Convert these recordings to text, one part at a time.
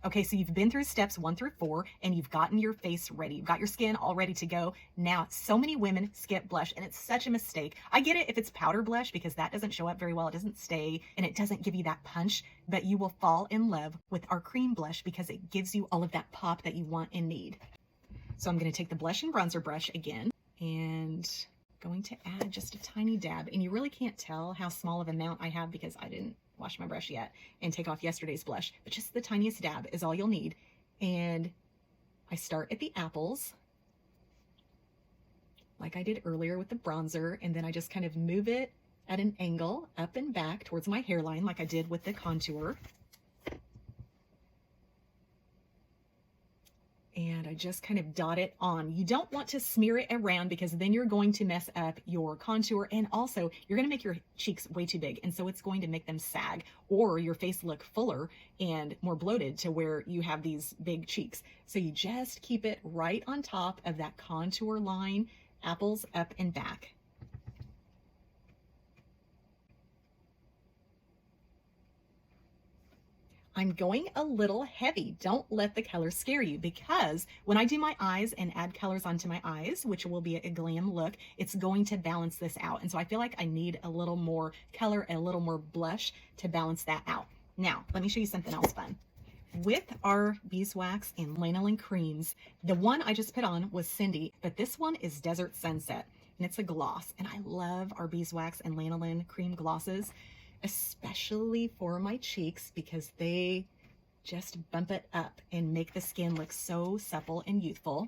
Okay, so you've been through steps 1 through 4 and you've gotten your face ready. You've got your skin all ready to go. Now, so many women skip blush and it's such a mistake. I get it if it's powder blush because that doesn't show up very well. It doesn't stay and it doesn't give you that punch, but you will fall in love with our cream blush because it gives you all of that pop that you want and need. So I'm going to take the blush and bronzer brush again and going to add just a tiny dab. And you really can't tell how small of an amount I have because I didn't wash my brush yet and take off yesterday's blush, but just the tiniest dab is all you'll need. And I start at the apples like I did earlier with the bronzer, and then I just kind of move it at an angle up and back towards my hairline like I did with the contour. And I just kind of dot it on. You don't want to smear it around because then you're going to mess up your contour, and also you're going to make your cheeks way too big, and so it's going to make them sag or your face look fuller and more bloated to where you have these big cheeks. So you just keep it right on top of that contour line, apples up and back. I'm going a little heavy. Don't let the color scare you, because when I do my eyes and add colors onto my eyes, which will be a glam look, it's going to balance this out. And so I feel like I need a little more color, a little more blush to balance that out. Now, let me show you something else fun. With our beeswax and lanolin creams, the one I just put on was Cindy, but this one is Desert Sunset, and it's a gloss. And I love our beeswax and lanolin cream glosses, especially for my cheeks, because they just bump it up and make the skin look so supple and youthful.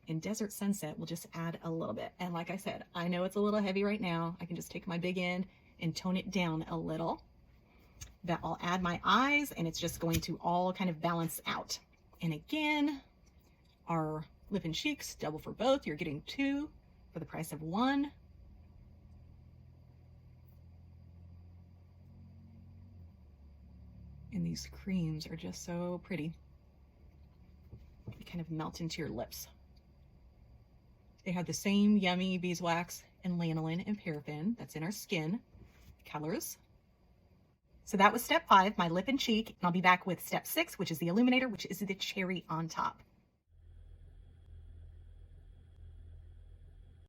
And Desert Sunset will just add a little bit. And like I said, I know it's a little heavy right now. I can just take my big end and tone it down a little. But I'll add my eyes and it's just going to all kind of balance out. And again, our lip and cheeks, double for both. You're getting 2 for the price of 1. And these creams are just so pretty. They kind of melt into your lips. They have the same yummy beeswax and lanolin and paraffin that's in our skin colors. So that was step 5, my lip and cheek. And I'll be back with step 6, which is the illuminator, which is the cherry on top.